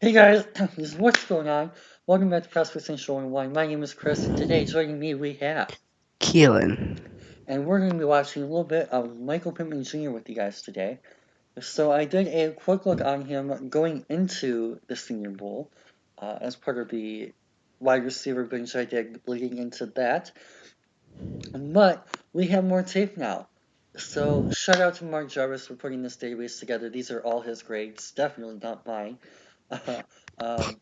Hey guys, what's going on? Welcome back to Prospects and Showing Wine. My name is Chris, and today joining me we have, Keelan. and we're going to be watching a little bit of Michael Pittman Jr. with you guys today. So I did a quick look on him going into the Senior Bowl as part of the wide receiver bench I did leading into that. But we have more tape now. So shout out to Mark Jarvis for putting this database together. These are all his grades, definitely not mine. um,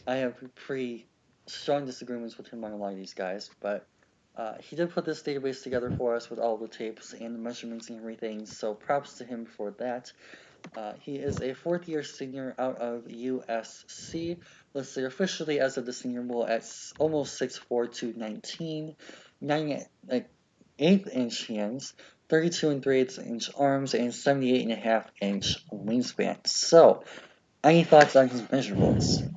I have pretty strong disagreements with him on a lot of these guys, but he did put this database together for us with all the tapes and the measurements and everything, so props to him for that. He is a fourth year senior out of USC, listed officially as of the Senior Bowl at almost 6'4", 219, 9 8-inch hands, 32 and 3/8 inch arms, and 78.5-inch wingspan. So, any thoughts on his measurables?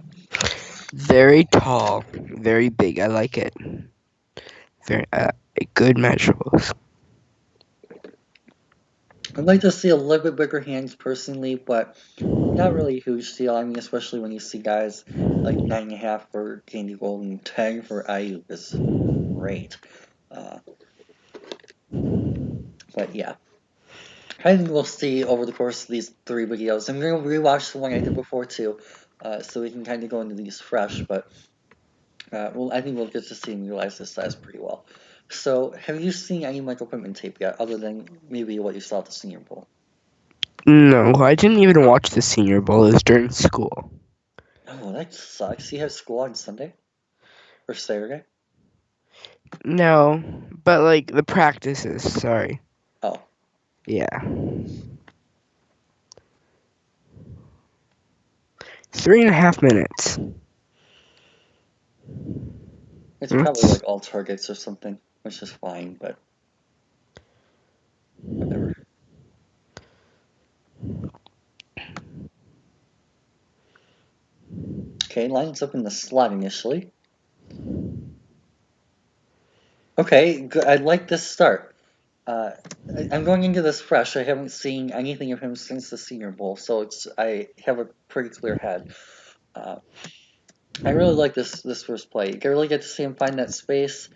Very tall, very big. I like it. Very good measurables. I'd like to see a little bit bigger hands personally, but not really a huge deal. I mean, especially when you see guys like 9.5 for Candy Gold and 10 for Ayuk is great. Uh, but yeah, I think we'll see over the course of these three videos. I'm going to rewatch the one I did before too, so we can kind of go into these fresh, but I think we'll get to see him utilize this size pretty well. So, have you seen any Michael Pittman tape yet, other than maybe what you saw at the Senior Bowl? No, I didn't even watch the Senior Bowl. It was during school. Oh, that sucks. You have school on Sunday or Saturday? No, but like the practices. Sorry. Oh, Yeah. 3.5 minutes. it's probably That's like all targets or something, which is fine, but whatever. Okay, lines up in the slot initially. Okay, good. I like this start. Uh, I'm going into this fresh. I haven't seen anything of him since the Senior Bowl, so I have a pretty clear head. Uh, I really like this first play. You can really get to see him find that space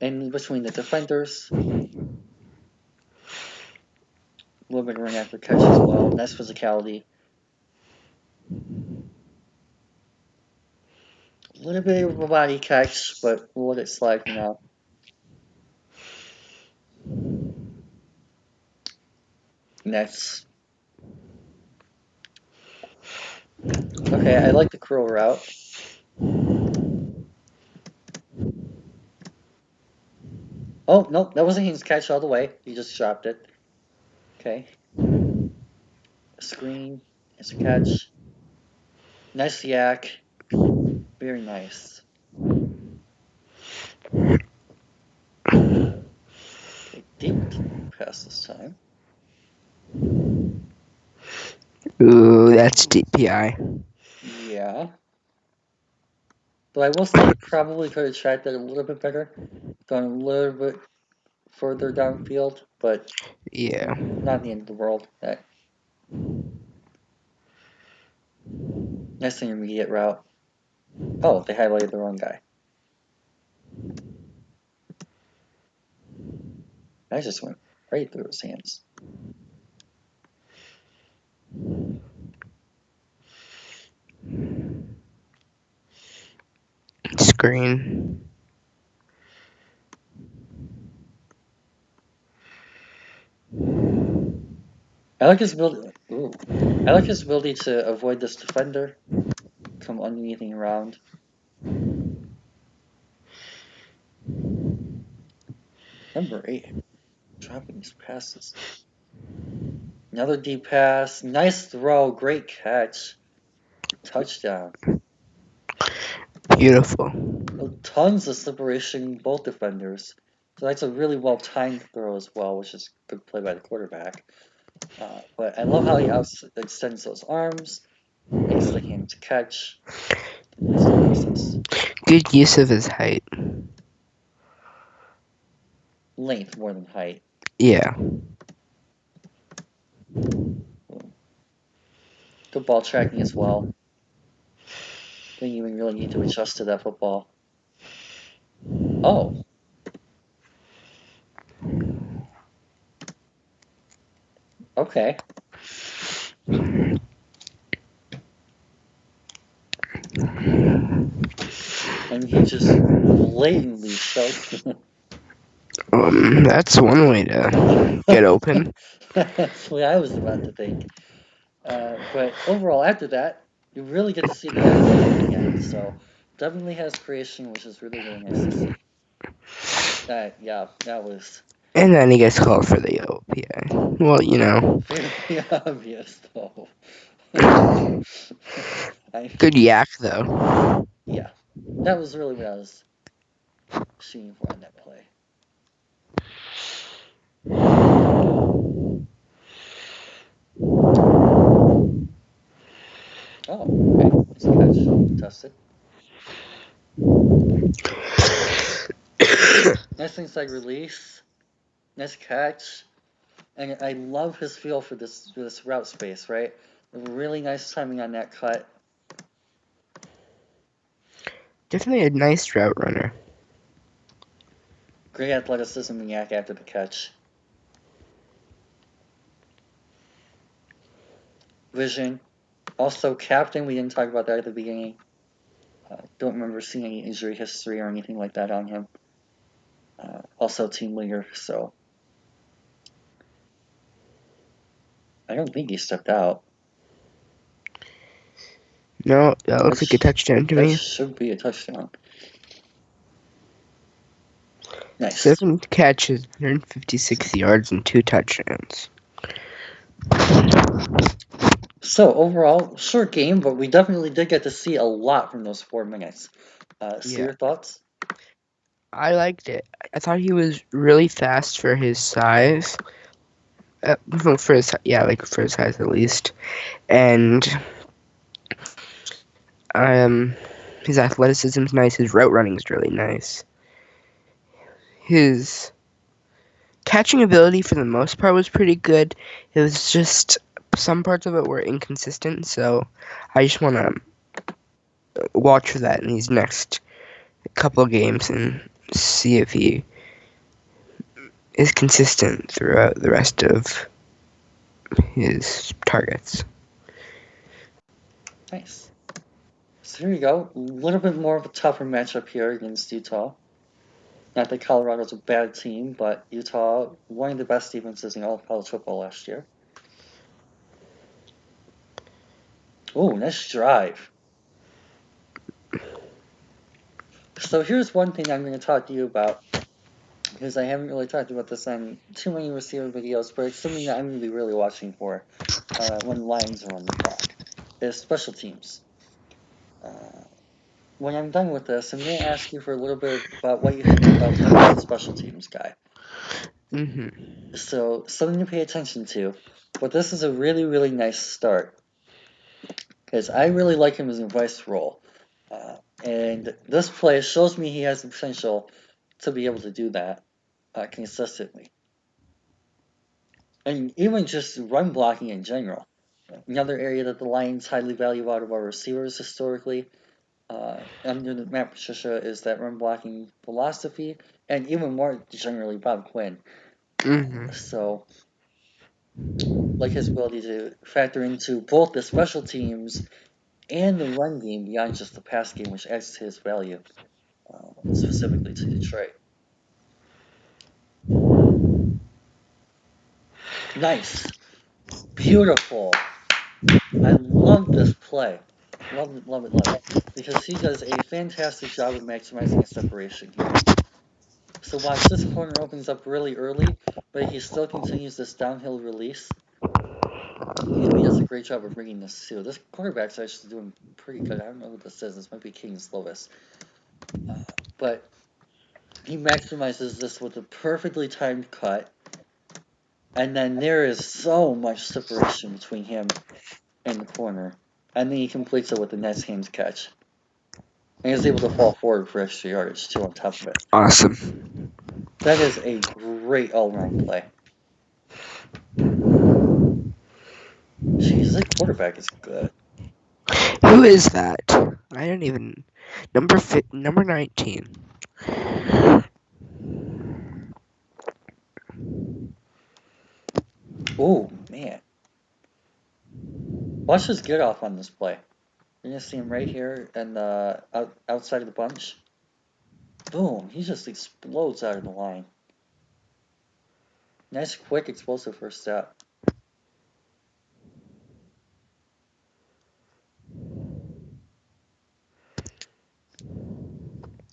in between the defenders. A little bit of run after catch as well. Nice physicality. A little bit of a body catch, but we'll let it slide for now. Nice. Okay, I like the curl route. Oh, no, that wasn't his catch all the way. He just dropped it. Okay. Screen. Nice catch. Nice yak. Very nice. Okay, deep pass this time. Ooh, that's DPI. Yeah. Though I will say probably could have tried that a little bit better. Gone a little bit further downfield, but Yeah. not the end of the world. Nice intermediate route. Oh, they highlighted the wrong guy. I just went right through his hands. Screen. I like his ability. Ooh. I like his ability to avoid this defender, come underneath and around. Number 8, dropping these passes. Another deep pass. Nice throw. Great catch. Touchdown. Beautiful. Tons of separation, both defenders. So that's a really well timed throw as well, which is good play by the quarterback. But I love how he extends those arms, makes the hand to catch. Nice emphasis. Good use of his height. Length more than height. Yeah. Good ball tracking as well. Didn't even really need to adjust to that football. Oh. Okay. And he just blatantly shoved. That's one way to get open. That's what I was about to think. But overall, after that, you really get to see the OPI at the end. So definitely has creation, which is really, really nice to see. Yeah, that was And then he gets called for the OPI. Well, very obvious, though. I, good yak though. yeah, that was really what I was shooting for on that play. Oh, okay. Nice catch. Contested. Nice inside release. Nice catch. And I love his feel for this route space, right? Really nice timing on that cut. Definitely a nice route runner. Great athleticism and yak after the catch. Vision. Also, captain. We didn't talk about that at the beginning. Don't remember seeing any injury history or anything like that on him. Also, team leader. So I don't think he stepped out. No, that looks like a touchdown to That me. should be a touchdown. Nice. 7 catches, 156 yards, and 2 touchdowns. So overall, short game, but we definitely did get to see a lot from those 4 minutes. So Yeah, your thoughts? I liked it. I thought he was really fast for his size. For his size at least, and his athleticism's nice. His route running's really nice. His catching ability for the most part was pretty good. It was just some parts of it were inconsistent, so I just want to watch for that in these next couple of games and see if he is consistent throughout the rest of his targets. Nice. So here you go. A little bit more of a tougher matchup here against Utah. Not that Colorado's a bad team, but Utah, one of the best defenses in all of college football last year. Oh, nice drive. So here's one thing I'm going to talk to you about, because I haven't really talked about this on too many receiver videos, but it's something that I'm going to be really watching for when Lions are on the clock, is special teams. When I'm done with this, I'm going to ask you for a little bit about what you think about him as a special teams guy. So, something to pay attention to. But this is a really, really nice start, because I really like him as a vice role. And this play shows me he has the potential to be able to do that consistently. And even just run blocking in general. Another area that the Lions highly value out of our receivers historically, under Matt Patricia, is that run blocking philosophy, and even more generally, Bob Quinn. So, like his ability to factor into both the special teams and the run game beyond just the pass game, which adds to his value, specifically to Detroit. Nice. Beautiful. I love this play. Love it, love it, love it. Because he does a fantastic job of maximizing his separation here. So watch, this corner opens up really early, but he still continues this downhill release. And he does a great job of bringing this too. This quarterback's actually doing pretty good. I don't know who this is. This might be King Slovis. But he maximizes this with a perfectly timed cut. And then there is so much separation between him and the corner. And then he completes it with a nice hand catch. And he's able to fall forward for extra yardage too on top of it. Awesome. That is a great all-around play. Jeez, that quarterback is good. Who is that? I don't even number 19. Oh, man. Watch this get off on this play. You're going to see him right here and outside of the bunch. Boom. He just explodes out of the line. Nice, quick, explosive first step.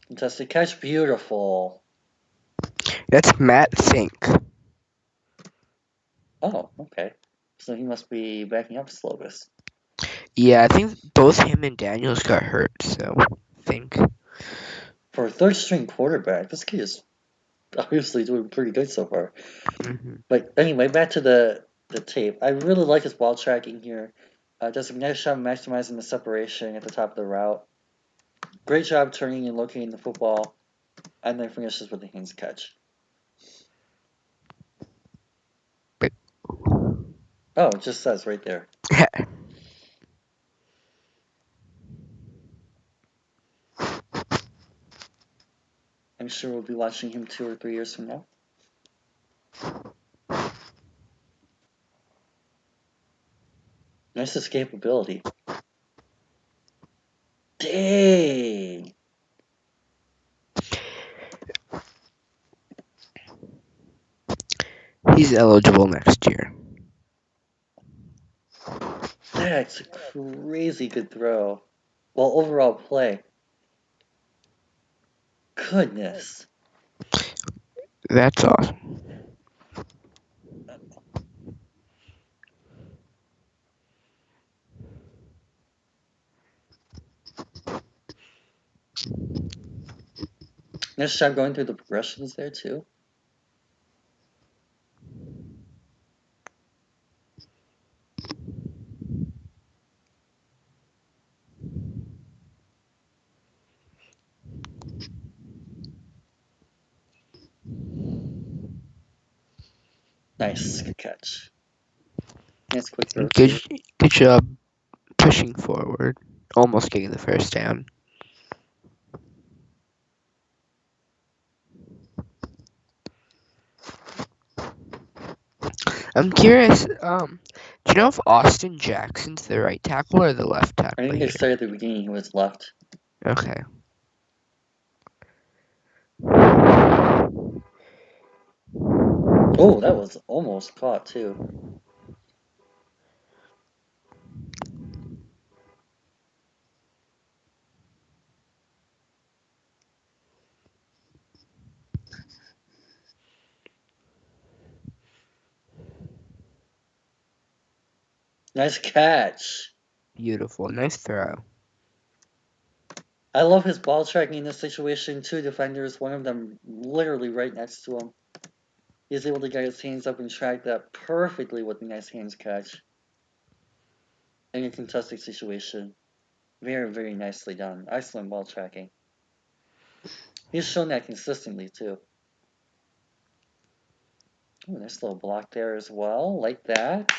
Contested catch. Beautiful. That's Matt Fink. Oh, okay. So he must be backing up Slovis. Yeah, I think both him and Daniels got hurt, so I think. For a third string quarterback, this kid is obviously doing pretty good so far. Mm-hmm. But anyway, back to the tape. I really like his ball tracking here. Does a nice job maximizing the separation at the top of the route. Great job turning and locating the football, and then finishes with the hands catch. But Oh, it just says right there. I'm sure we'll be watching him 2 or 3 years from now. Nice escapability. Dang! he's eligible next year. That's a crazy good throw. Well, overall play. Goodness. That's awesome. Nice job going through the progressions there, too. Nice. Good catch. Nice quick throw, too. Good job pushing forward, almost getting the first down. I'm curious. Do you know if Austin Jackson's the right tackle or the left I tackle think they here? said at the beginning he was left. Okay. Oh, that was almost caught, too. Nice catch. Beautiful. Nice throw. I love his ball tracking in this situation. 2 defenders, one of them literally right next to him. He's able to get his hands up and track that perfectly with a nice hands catch. In a contested situation. Very, very nicely done. Excellent ball tracking. He's shown that consistently, too. Ooh, nice little block there as well, like that.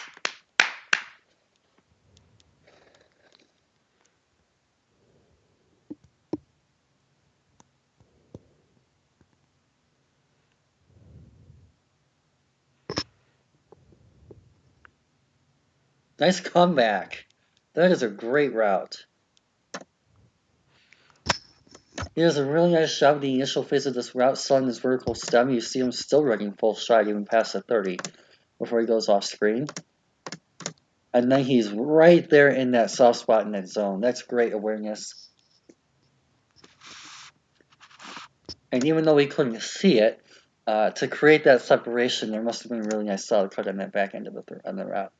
Nice comeback. That is a great route. He does a really nice job in the initial phase of this route, selling his vertical stem. You see him still running full stride even past the 30 before he goes off screen. And then he's right there in that soft spot in that zone. That's great awareness. And even though we couldn't see it, to create that separation, there must have been a really nice solid cut on that back end of the route.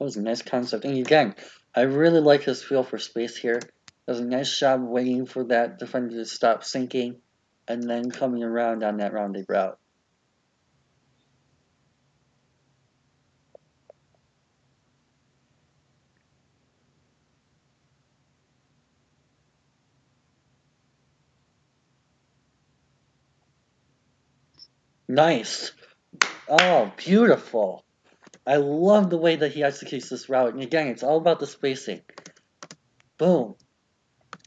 That was a nice concept. And again, I really like his feel for space here. Does a nice job waiting for that defender to stop sinking and then coming around on that rounded route. Nice. Oh, beautiful. I love the way that he executes this route. And again, it's all about the spacing. Boom.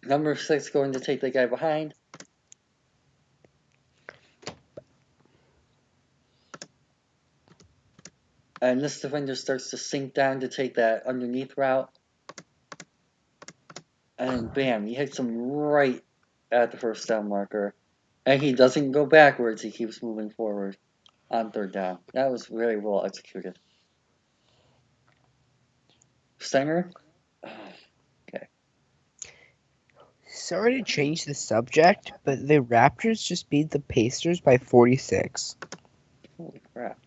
Number 6 going to take the guy behind. And this defender starts to sink down to take that underneath route. And bam, he hits him right at the first down marker. And he doesn't go backwards, he keeps moving forward on third down. That was very well executed. Steiner? Okay. Sorry to change the subject, but the Raptors just beat the Pacers by 46. Holy crap.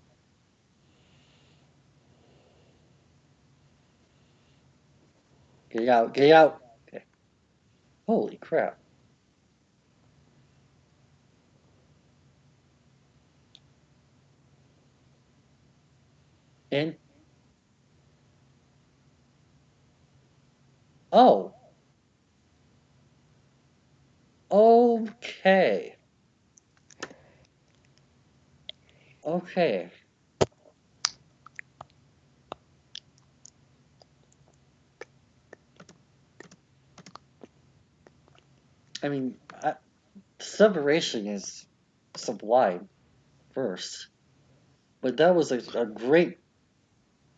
Get out, get out. Okay. Holy crap. In. Oh. Okay. Okay. I mean, separation is sublime first. But that was a great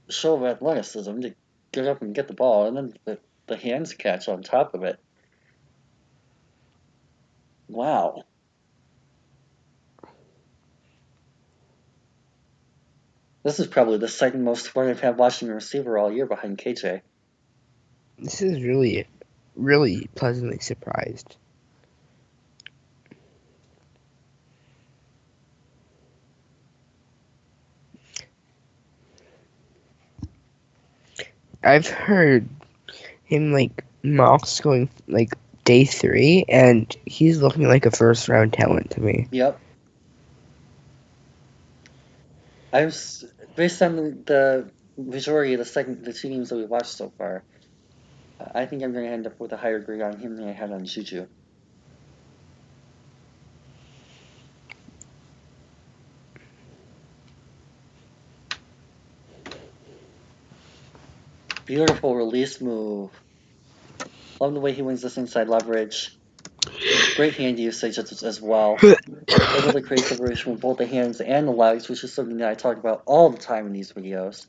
show of athleticism to get up and get the ball, and then the hands catch on top of it. Wow. This is probably the second most fun I've had watching a receiver all year behind KJ. This is really, really pleasantly surprised. I've heard him like mocks going like day 3, and he's looking like a first round talent to me. Yep. I was based on the majority of the two games that we watched so far. I think I'm going to end up with a higher grade on him than I had on Juju. Beautiful release move. Love the way he wins this inside leverage. Great hand usage as well. Able to create separation with both the hands and the legs, which is something that I talk about all the time in these videos.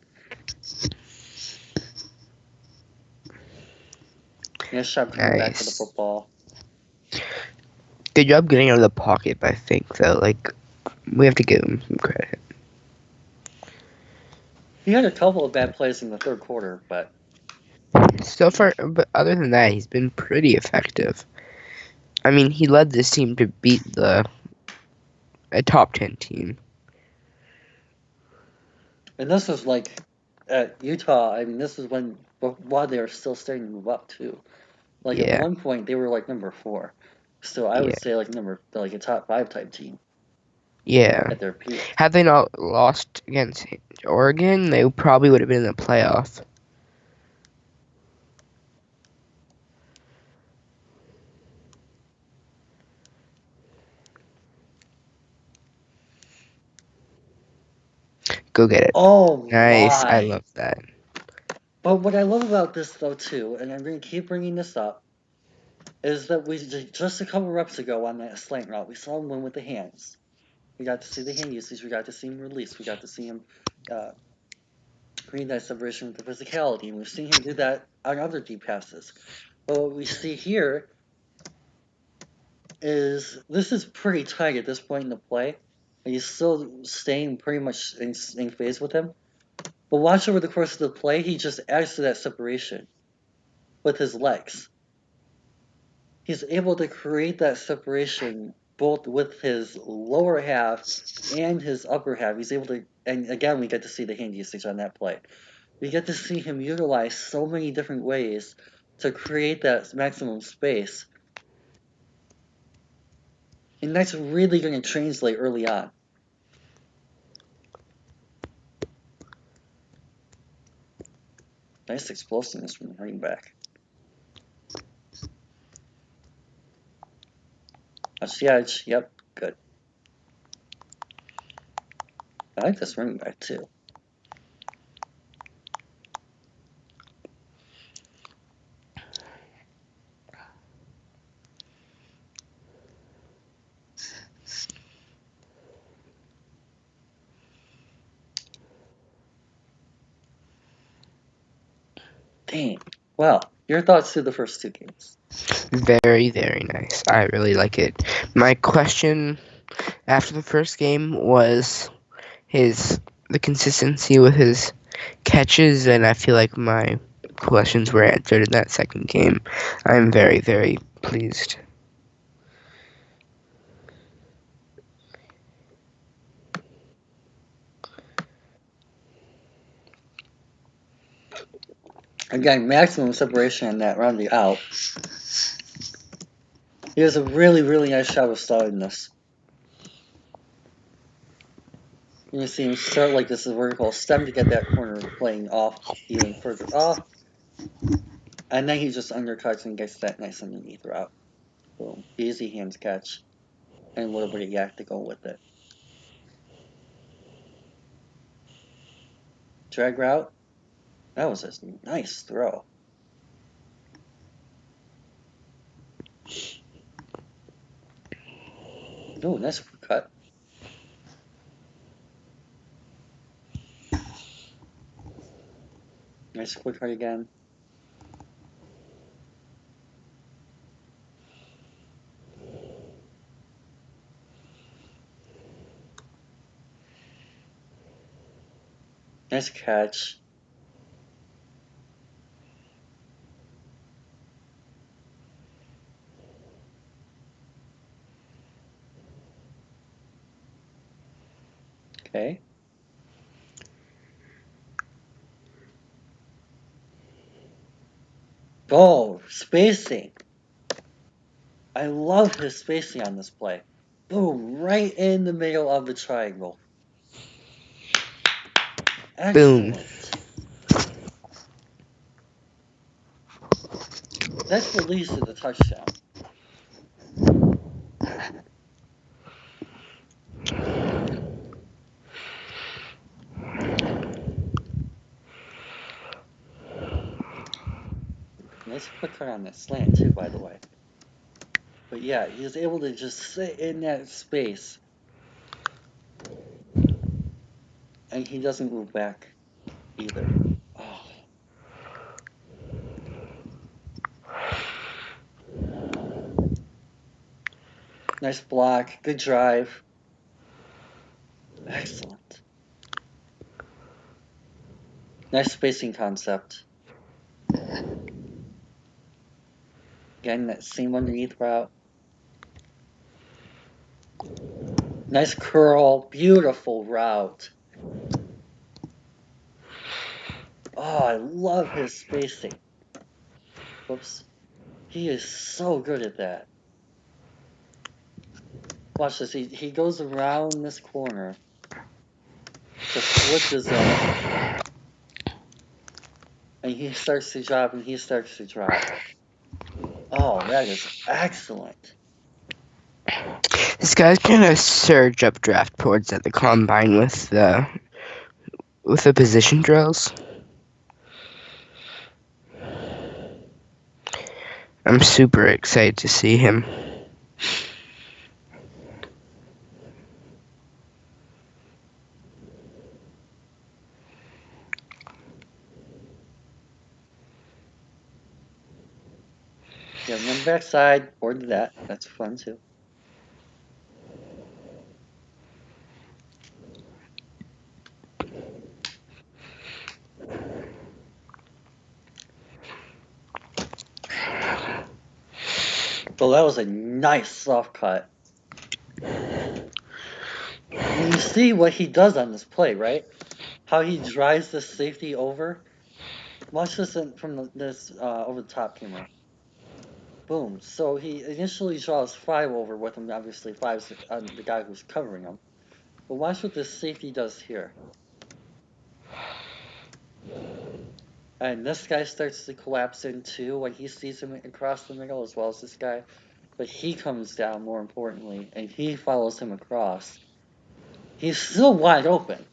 Nice job coming back to the football. Good job getting out of the pocket, I think, though. Like, we have to give him some credit. He had a couple of bad plays in the third quarter, but so far, but other than that, he's been pretty effective. I mean, he led this team to beat a top 10 team. And this was like at Utah. I mean, this is while they were still starting to move up too. Like at one point, they were like number 4. So I would say like a top 5 type team. Yeah. At their peak. Had they not lost against Oregon, they probably would have been in the playoff. Go get it. Oh, nice. my. I love that. But what I love about this, though, too, and I'm going to keep bringing this up, is that we just a couple reps ago on that slant route, we saw him win with the hands. We got to see the hand usage. We got to see him release. We got to see him create that separation with the physicality. And we've seen him do that on other deep passes. But what we see here is this is pretty tight at this point in the play. He's still staying pretty much in phase with him. But watch over the course of the play, he just adds to that separation with his legs. He's able to create that separation both with his lower half and his upper half. He's able to, and again, we get to see the hand usage on that play. We get to see him utilize so many different ways to create that maximum space. And that's really going to translate early on. Nice explosiveness from the running back. That's the edge. Yep, good. I like this running back too. Dang. Well, your thoughts to the first two games? Very, very nice. I really like it. My question after the first game was the consistency with his catches, and I feel like my questions were answered in that second game. I'm very, very pleased. Again, maximum separation on that rounding out. He has a really, really nice shot of starting this. You see him start like this is vertical stem to get that corner playing off even further off. And then he just undercuts and gets that nice underneath route. Boom. Easy hands catch. And a little bit of yak to go with it. Drag route. That was a nice throw. Ooh, nice cut. Nice quick cut again. Nice catch. Okay. Oh, spacing. I love his spacing on this play. Boom, right in the middle of the triangle. Boom. Excellent. That's the least of the touchdown. Nice quick cut on that slant too, by the way. But yeah, he was able to just sit in that space. And he doesn't move back either. Oh. Nice block. Good drive. Excellent. Nice spacing concept. Again, that same underneath route. Nice curl. Beautiful route. Oh, I love his spacing. Whoops. He is so good at that. Watch this. He goes around this corner to flip the zone. And he starts to drop and he starts to drop. Oh, that is excellent. This guy's gonna surge up draft boards at the combine with the position drills. I'm super excited to see him. Yeah, on the backside, board to that. That's fun too. So that was a nice soft cut. And you see what he does on this play, right? How he drives the safety over. Watch this from this over the top camera. Boom. So he initially draws 5 over with him. Obviously, 5's the guy who's covering him. But watch what this safety does here. And this guy starts to collapse in too when he sees him across the middle as well as this guy. But he comes down more importantly, and he follows him across. He's still wide open.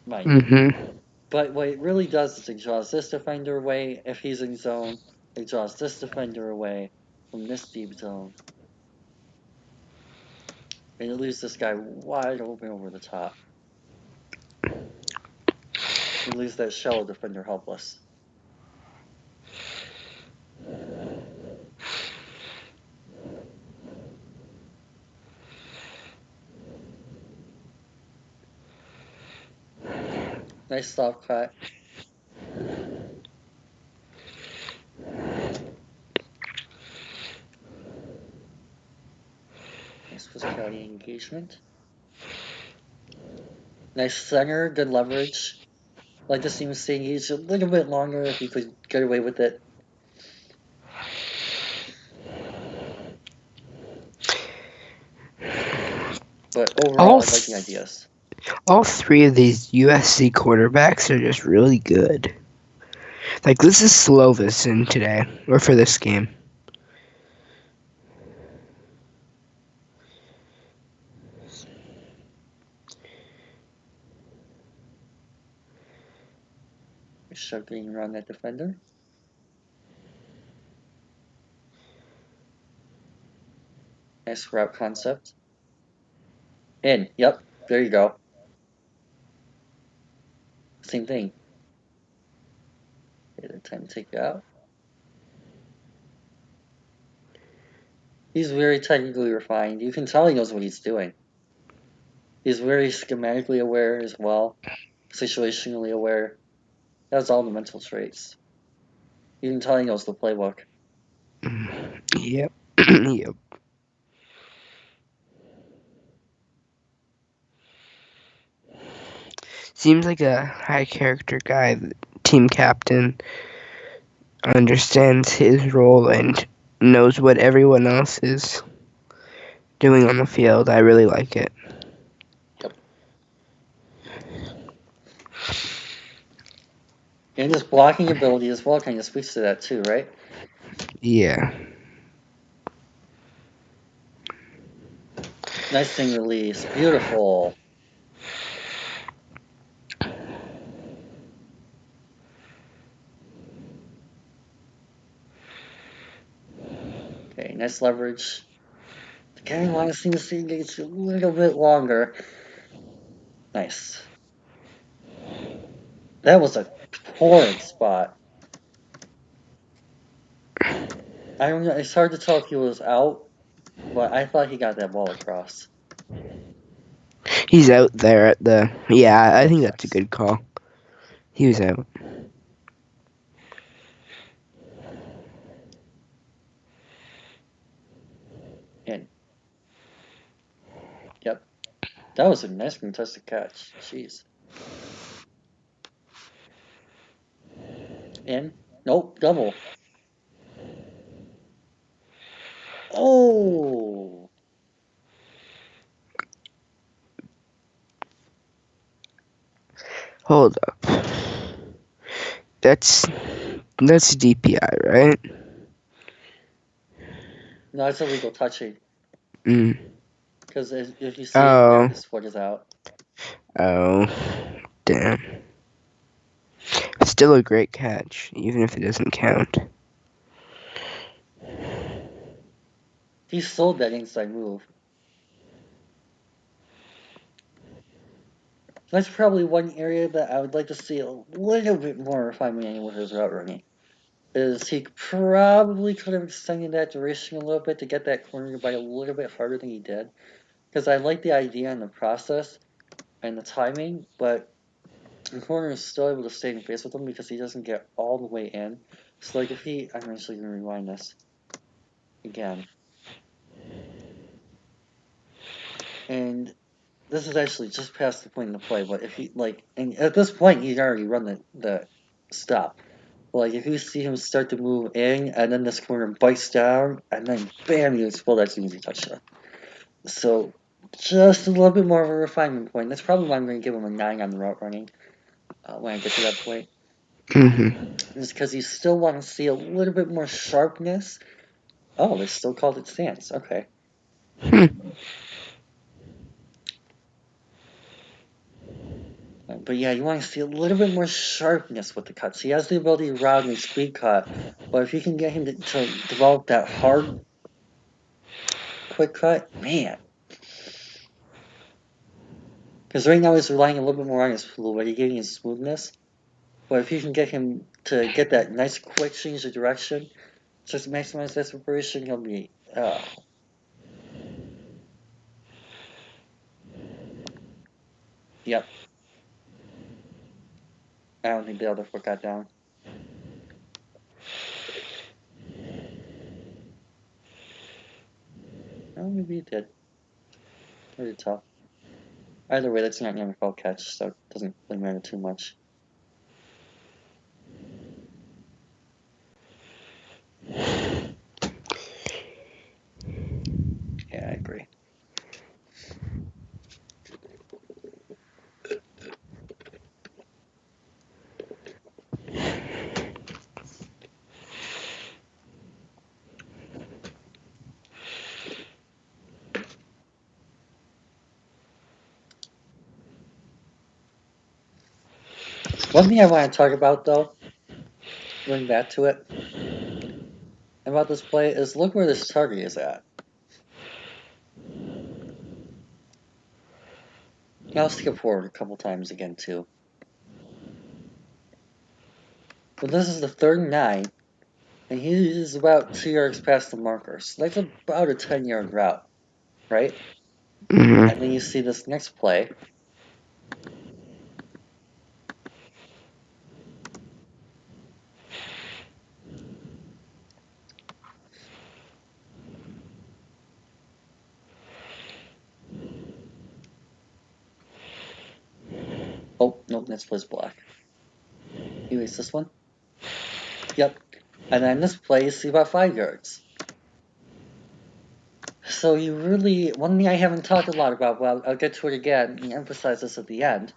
Right. Mm-hmm. But what it really does is it draws this defender away if he's in zone. It draws this defender away from this deep zone. And it leaves this guy wide open over the top. It leaves that shallow defender helpless. Nice stop cut. Nice physicality engagement. Nice center, good leverage. Like to see him stay engaged a little bit longer if he could get away with it. But overall, All I like the ideas. all three of these USC quarterbacks are just really good. Like this is Slovis today, or for this game. Shugging around that defender. Nice route concept. In. Yep. There you go. Same thing. Okay, time to take you out. He's very technically refined. You can tell he knows what he's doing. He's very schematically aware as well, situationally aware. That's all the mental traits. You can tell he knows the playbook. Yep. Yep. Seems like a high character guy, team captain, understands his role and knows what everyone else is doing on the field. I really like it. Yep. And his blocking ability as well kind of speaks to that too, right? Yeah. Nice thing release. Beautiful. Okay, nice leverage. Again, want to see the scene gauge a little bit longer. Nice. That was a horrid spot. I don't know. It's hard to tell if he was out, but I thought he got that ball across. He's out there at the. Yeah, I That think that's a checks. good call. He was out. In. Yep. That was a nice contested catch. Jeez. In. Nope. Double. Oh. Hold up. That's DPI, right? No, it's illegal touching. Mm. Because if you see it, yeah, Oh. his foot is out. Oh. Damn. Still a great catch, even if it doesn't count. He sold that inside move. That's probably one area that I would like to see a little bit more refinement with his route running. Is he probably could have extended that duration a little bit to get that corner by a little bit harder than he did. Because I like the idea and the process and the timing, but the corner is still able to stay in face with him because he doesn't get all the way in. So like if he, I'm actually gonna rewind this again. And this is actually just past the point in the play, but if he and at this point he's already run the stop. Like if you see him start to move in, and then this corner bites down, and then bam, you explode. That's an easy touchdown. So just a little bit more of a refinement point. That's probably why I'm going to give him a 9 on the route running when I get to that point. Mm-hmm. Just because you still want to see a little bit more sharpness. Oh, they still called it stance. Okay. Hmm. But yeah, you want to see a little bit more sharpness with the cuts. He has the ability to route and speed cut, but if you can get him to develop that hard, quick cut, man. Because right now he's relying a little bit more on his fluidity and his smoothness. But if you can get him to get that nice quick change of direction, just maximize that separation, he'll be. Yep. I don't think the other foot got down. Oh, maybe it did. Very tough. Either way, that's not an NFL catch, so it doesn't really matter too much. Yeah, I agree. One thing I want to talk about, though, going back to it, about this play, is look where this target is at. Now I'll skip forward a couple times again, too. But this is the 3rd and 9, and he is about 2 yards past the marker. So that's about a 10-yard route, right? Mm-hmm. And then you see this next play. Oh, nope, that's play's block. Anyways, this one? Yep. And then this play, you see about 5 yards. So you really, one thing I haven't talked a lot about, but I'll get to it again and emphasize this at the end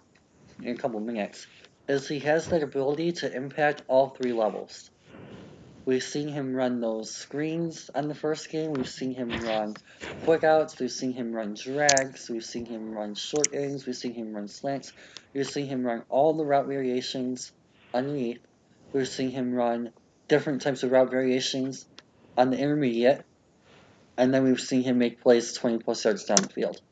in a couple minutes, is he has that ability to impact all 3 levels. We've seen him run those screens on the first game. We've seen him run quick outs. We've seen him run drags. We've seen him run short ends. We've seen him run slants. We've seen him run all the route variations underneath. We've seen him run different types of route variations on the intermediate. And then we've seen him make plays 20 plus yards down the field.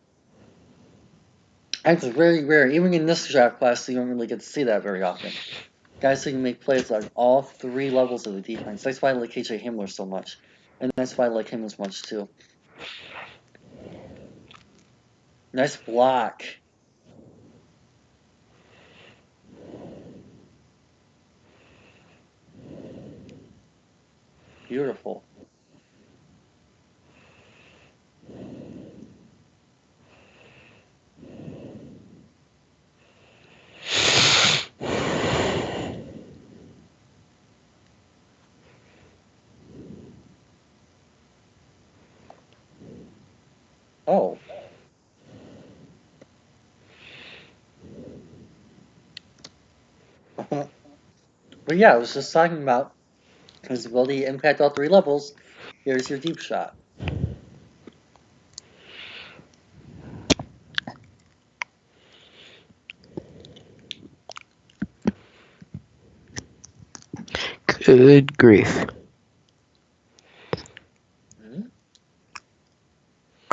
That's very rare. Even in this draft class, you don't really get to see that very often. Guys who can make plays on all 3 levels of the defense. That's why I like KJ Himmler so much. And that's why I like him as much too. Nice block. Beautiful. Oh. But yeah, I was just talking about his ability to impact all 3 levels. Here's your deep shot. Good grief.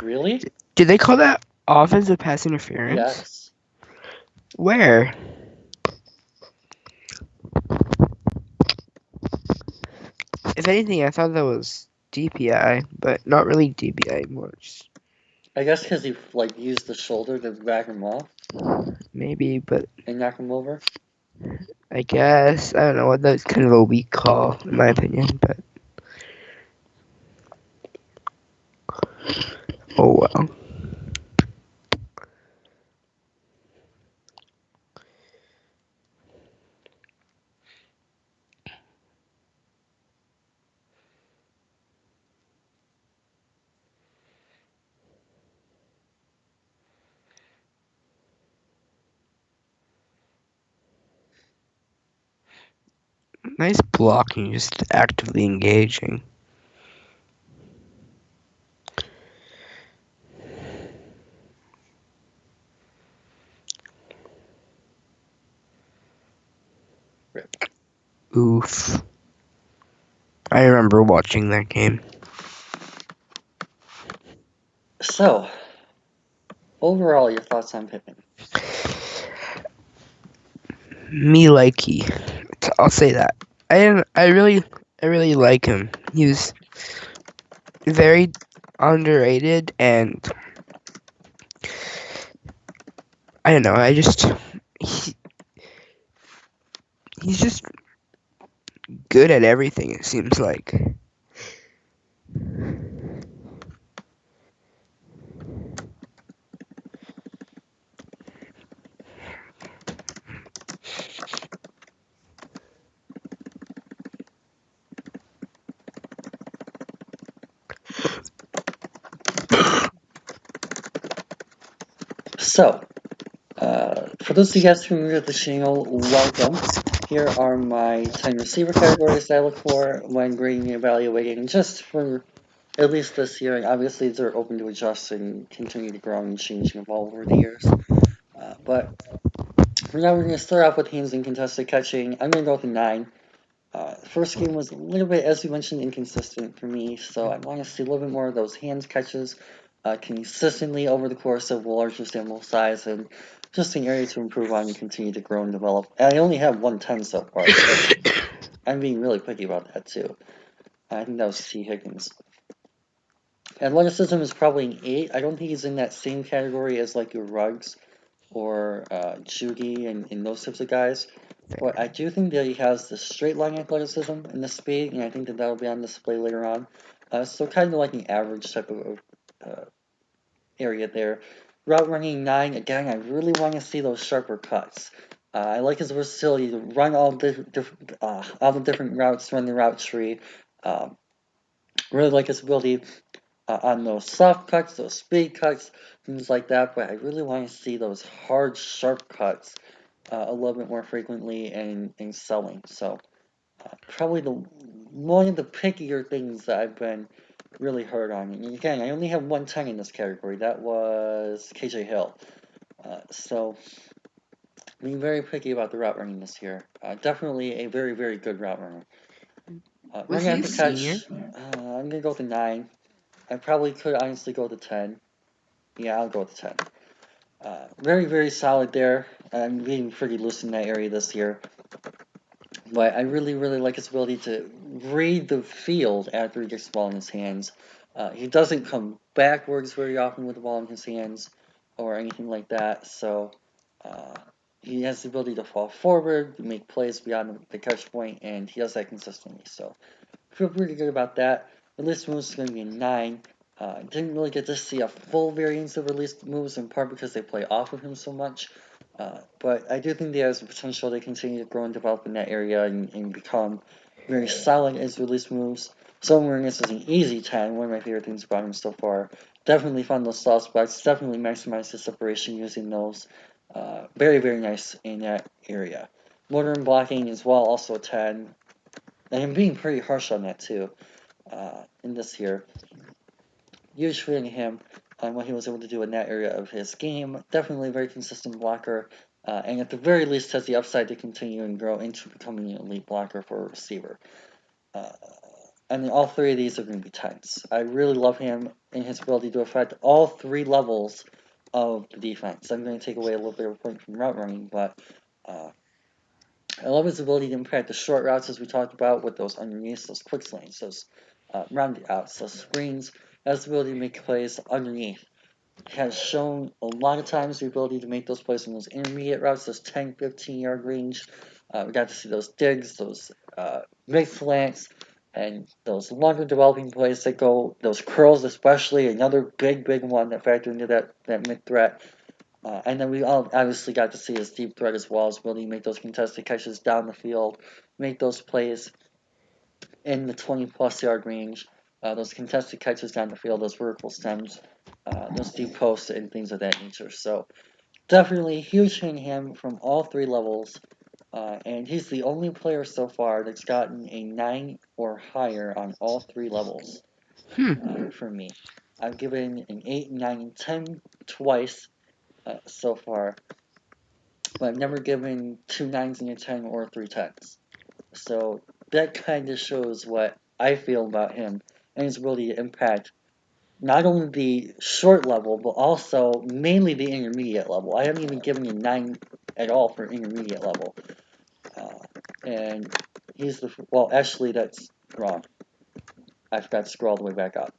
Really? Did they call that offensive pass interference? Yes. Where? If anything, I thought that was DPI, but not really DPI much. I guess because he used the shoulder to back him off Maybe, but and knock him over. I guess I don't know. That's kind of a weak call, in my opinion. But oh well. Nice blocking, just actively engaging. Oof. I remember watching that game. So, overall, your thoughts on Pittman? Me likey. I'll say that. I really like him. He was very underrated, and I don't know. He, he's just good at everything. It seems like. So, for those of you guys who are new to the channel, welcome. Here are my 10 receiver categories that I look for when grading and evaluating, just for at least this year. And obviously, they're open to adjust and continue to grow and change and evolve over the years. But for now, we're going to start off with hands and contested catching. I'm going to go with a 9. The first game was a little bit, as you mentioned, inconsistent for me, so I want to see a little bit more of those hands catches consistently over the course of a larger sample size, and just an area to improve on and continue to grow and develop. And I only have 110 so far, so I'm being really picky about that too. I think that was T. Higgins. Athleticism is probably an 8. I don't think he's in that same category as like your Ruggs or Judy and those types of guys. But I do think that he has the straight line athleticism and the speed, and I think that that'll be on display later on. So kind of like an average type of area there. Route running 9, again, I really want to see those sharper cuts. I like his versatility to run all the different routes, run the route tree. Um, really like his ability on those soft cuts, those speed cuts, things like that. But I really want to see those hard, sharp cuts a little bit more frequently and in selling. So probably the one of the pickier things that I've been really hurt on. And again, I only have 110 in this category. That was KJ Hill. So being very picky about the route running this year. Definitely a very, very good route runner. Was Running he a after senior? catch, I'm gonna go with a 9. I probably could honestly go to 10. Yeah, I'll go with 10. Very, very solid there. I'm being pretty loose in that area this year. But I really, really like his ability to read the field after he gets the ball in his hands. He doesn't come backwards very often with the ball in his hands or anything like that. So uh, he has the ability to fall forward, make plays beyond the catch point, and he does that consistently. So feel pretty good about that. Release moves is going to be a 9. Didn't really get to see a full variance of release moves, in part because they play off of him so much. But I do think he has the potential to continue to grow and develop in that area and become very solid as release moves. Somewhere this is an easy 10, one of my favorite things about him so far. Definitely found those soft spots, definitely maximized his separation using those. Very, very nice in that area. Motor and blocking as well, also a 10. And I'm being pretty harsh on that too, in this here. Huge fan of him on what he was able to do in that area of his game. Definitely a very consistent blocker, and at the very least has the upside to continue and grow into becoming an elite blocker for a receiver. Uh, and all three of these are going to be tens. I really love him and his ability to affect all three levels of the defense. I'm going to take away a little bit of a point from route running, but uh, I love his ability to impact the short routes, as we talked about, with those underneath, those quick lanes, those rounded outs, those screens. Has the ability to make plays underneath. Has shown a lot of times the ability to make those plays on those intermediate routes, those 10, 15-yard range. We got to see those digs, those mid slants, and those longer developing plays that go, those curls especially, another big, big one that factored into that mid threat. And then we all obviously got to see his deep threat as well, as ability to make those contested catches down the field, make those plays in the 20-plus yard range, those contested catches down the field, those vertical stems, those deep posts, and things of that nature. So definitely huge fan him from all three levels, and he's the only player so far that's gotten a 9 or higher on all three levels for me. I've given an 8, 9, and 10 twice so far. but I've never given 2 9s and a 10 or 3 10s. So that kind of shows what I feel about him and his ability to impact not only the short level, but also mainly the intermediate level. I haven't even given a 9 at all for intermediate level. Uh, and he's the, well, actually, that's wrong. I forgot to scroll all the way back up.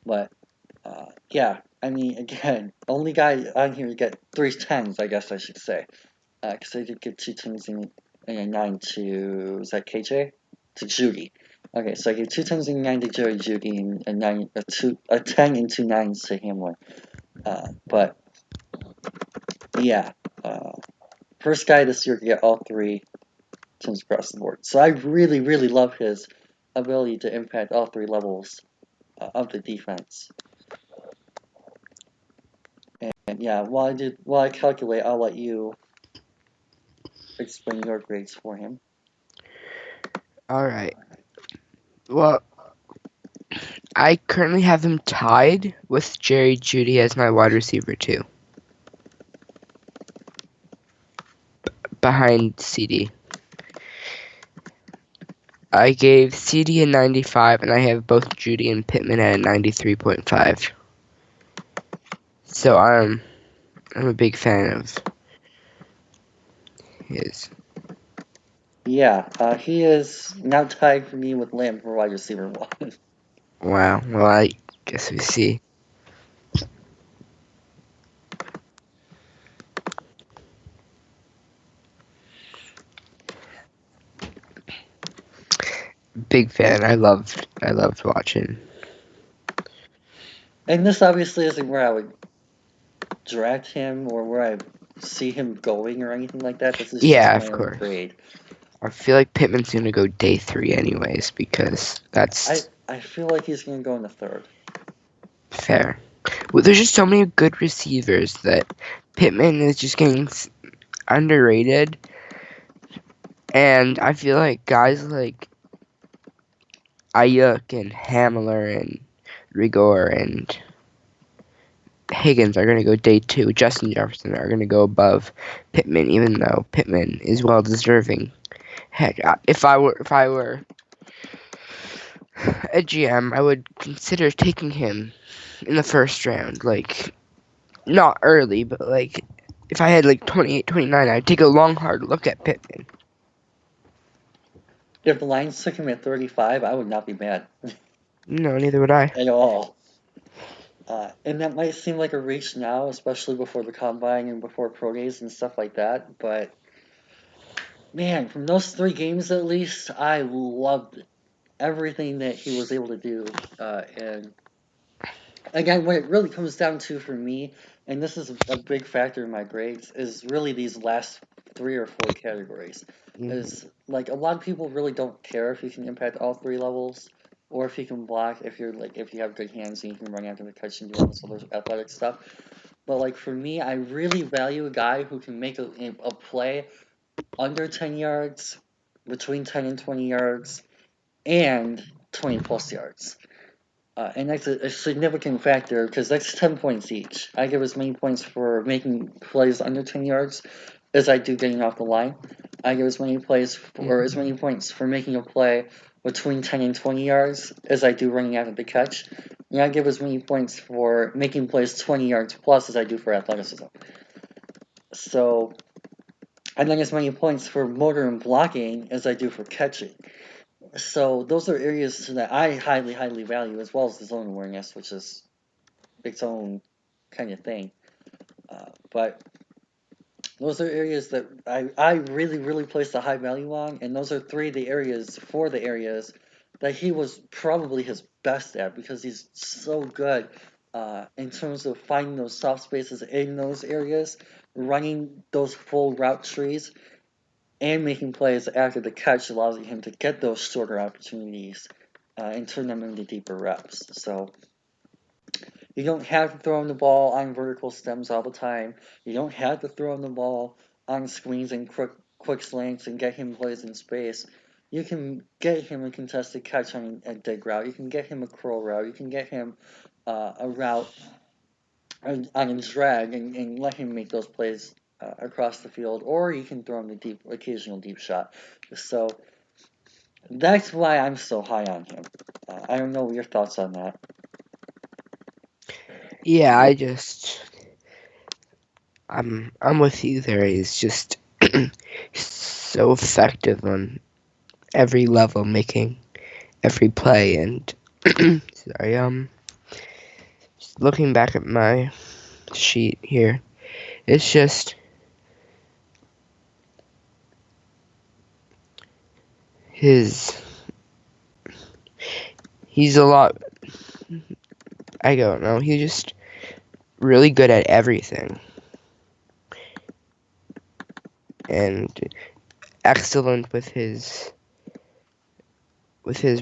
But, yeah, I mean, again, only guy on here to get 3 10s, I guess I should say. Because I did give 2 10s and a 9 to, is that KJ? To Judy. Okay, so I gave 2 10s and a 9 to Jerry Judy and a 10 and 2 9s to Hamlin. But yeah, first guy this year to get all 3 10s across the board. So I really, really love his ability to impact all 3 levels of the defense. And yeah, while I calculate, I'll let you explain your grades for him. All right. Well, I currently have him tied with Jerry Judy as my wide receiver too, behind CD. I gave CD a 95, and I have both Judy and Pittman at a 93.5. So I'm a big fan of his. Yeah, he is now tied for me with Lamb for wide receiver 1. Wow. Well, I guess we see. Big fan. I loved watching. And this obviously isn't where I would draft him or where I see him going or anything like that. This is just Yeah, my of own course. grade. I feel like Pittman's gonna go day 3 anyways because I, that's I feel like he's going to go in the third. fair. Well, there's just so many good receivers that Pittman is just getting underrated, and I feel like guys like Ayuk and Hamler and Rigor and Higgins are going to go day 2. Justin Jefferson are going to go above Pittman, even though Pittman is well deserving. Heck, if I were a GM, I would consider taking him in the first round. Like, not early, but like, if I had like 28, 29, I'd take a long, hard look at Pittman. If the Lions took him at 35, I would not be mad No, neither would I. at all. And that might seem like a reach now, especially before the combine and before pro days and stuff like that. But man, from those 3 games at least, I loved everything that he was able to do. And again, what it really comes down to for me, and this is a big factor in my grades, is really these last 3 or 4 categories. Hmm. Is like a lot of people really don't care if you can impact all 3 levels, or if you can block, if you have good hands and you can run after the catch and do all this other athletic stuff. But like for me, I really value a guy who can make a play under 10 yards, between 10 and 20 yards, and 20 plus yards. And that's a significant factor because that's 10 points each. I give as many points for making plays under 10 yards as I do getting off the line. I give as many points for making a play between 10 and 20 yards as I do running after the catch. And I give as many points for making plays 20 yards plus as I do for athleticism. So, and then as many points for motor and blocking as I do for catching. So those are areas that I highly, highly value, as well as the zone awareness, which is its own kind of thing. But those are areas that I really, really place a high value on, and those are four of the areas that he was probably his best at because he's so good in terms of finding those soft spaces in those areas, running those full route trees, and making plays after the catch allows him to get those shorter opportunities and turn them into deeper reps. So you don't have to throw him the ball on vertical stems all the time. You don't have to throw him the ball on screens and quick slants and get him plays in space. You can get him a contested catch on a dig route. You can get him a curl route. You can get him a route on a drag and let him make those plays across the field, or you can throw him the occasional deep shot. So that's why I'm so high on him. I don't know your thoughts on that. Yeah, I'm with you there. He's just so effective on every level, making every play. And sorry, just looking back at my sheet here, it's just his. He's a lot. I don't know. He's just really good at everything, and excellent with his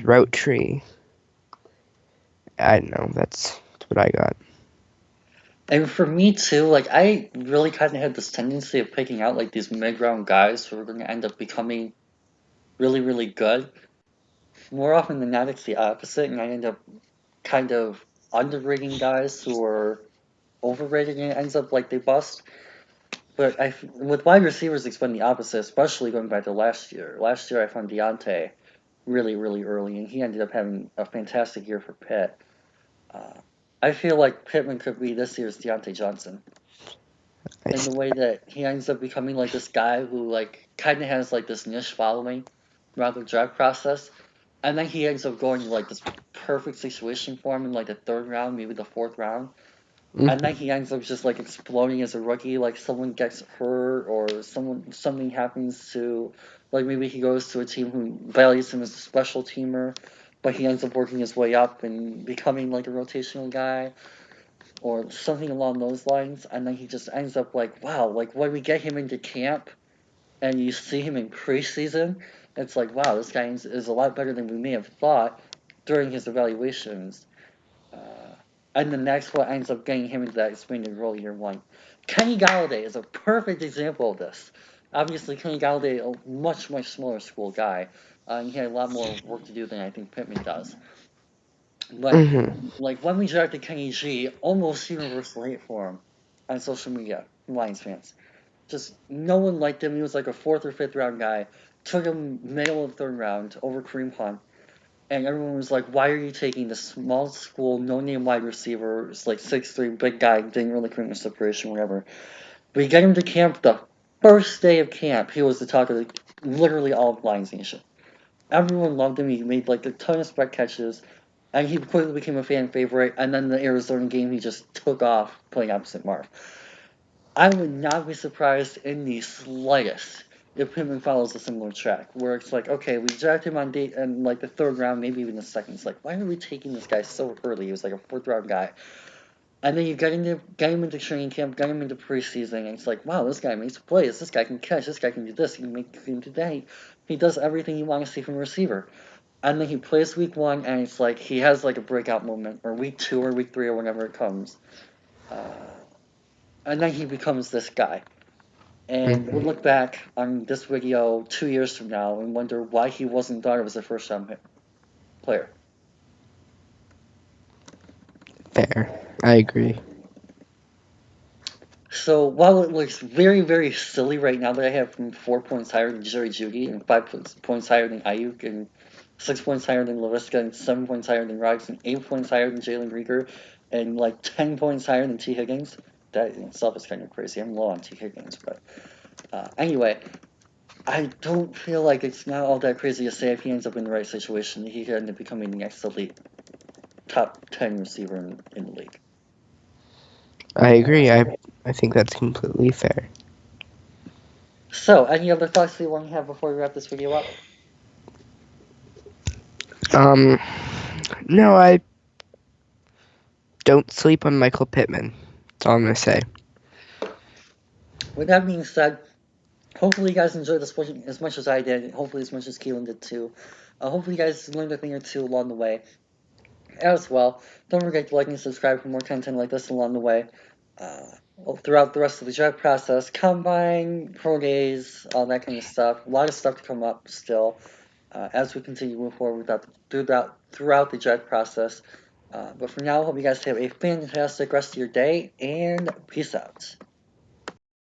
route tree. I don't know. That's what I got. And for me too, like I really kind of had this tendency of picking out like these mid-round guys who are going to end up becoming really, really good. More often than not, it's the opposite, and I end up kind of underrating guys who are overrated, and it ends up like they bust. But with wide receivers, it's been the opposite, especially going back to last year. Last year, I found Deontay really, really early, and he ended up having a fantastic year for Pitt. Uh, I feel like Pittman could be this year's Deontay Johnson I in the way that he ends up becoming like this guy who like kind of has like this niche following throughout the draft process, and then he ends up going to like this perfect situation for him in like the third round, maybe the fourth round, and then he ends up just like exploding as a rookie. Like someone gets hurt or something happens to, like maybe he goes to a team who values him as a special teamer, but he ends up working his way up and becoming like a rotational guy or something along those lines. And then he just ends up like, wow, like when we get him into camp and you see him in preseason, it's like, wow, this guy is a lot better than we may have thought during his evaluations. Uh, and then that's what ends up getting him into that expanded role year one. Kenny Galladay is a perfect example of this. Obviously, Kenny Galladay, a much, much smaller school guy, and he had a lot more work to do than I think Pittman does. But, mm-hmm. like, when we drafted Kenny G, almost universal hate for him on social media from Lions fans. Just no one liked him. He was like a fourth or fifth round guy. Took him middle of the third round over Kareem Hunt. And everyone was like, why are you taking this small school, no name wide receiver? It's like 6'3", big guy, didn't really create much separation, whatever. We get him to camp the first day of camp. He was the talk of literally all of Lions Nation. Everyone loved him. He made like a ton of spec catches. And he quickly became a fan favorite. And then the Arizona game, he just took off playing opposite Marv. I would not be surprised in the slightest if Pittman follows a similar track, where it's like, okay, we drafted him on date in like the third round, maybe even the second. It's like, why are we taking this guy so early? He was like a fourth round guy, and then you get him into training camp, get him into preseason, and it's like, wow, this guy makes plays. This guy can catch. This guy can do this. He can do that. He does everything you want to see from a receiver. And then he plays week one, and it's like he has like a breakout moment, or week two, or week three, or whenever it comes. Uh, and then he becomes this guy. And we'll Mm-hmm. look back on this video 2 years from now and wonder why he wasn't thought of as a first round player. Fair. I agree. So while it looks very, very silly right now that I have him 4 points higher than Jerry Judy and 5 points higher than Ayuk and 6 points higher than LaVisca and 7 points higher than Ruggs and 8 points higher than Jalen Rieger and like 10 points higher than T. Higgins, that in itself is kind of crazy. I'm low on T. Higgins, but anyway, I don't feel like it's not all that crazy to say if he ends up in the right situation, he could end up becoming the next elite top 10 receiver in the league. I agree. I think that's completely fair. So, any other thoughts you want to have before we wrap this video up? Um, no, I don't sleep on Michael Pittman. That's all I'm gonna say. With that being said, hopefully you guys enjoyed this as much as I did, hopefully as much as Keelan did too. Hopefully you guys learned a thing or two along the way. As well, don't forget to like and subscribe for more content like this along the way. Uh, Throughout the rest of the draft process, combine, pro days, all that kind of stuff. A lot of stuff to come up still as we continue to move forward throughout the draft process. But for now, I hope you guys have a fantastic rest of your day, and peace out.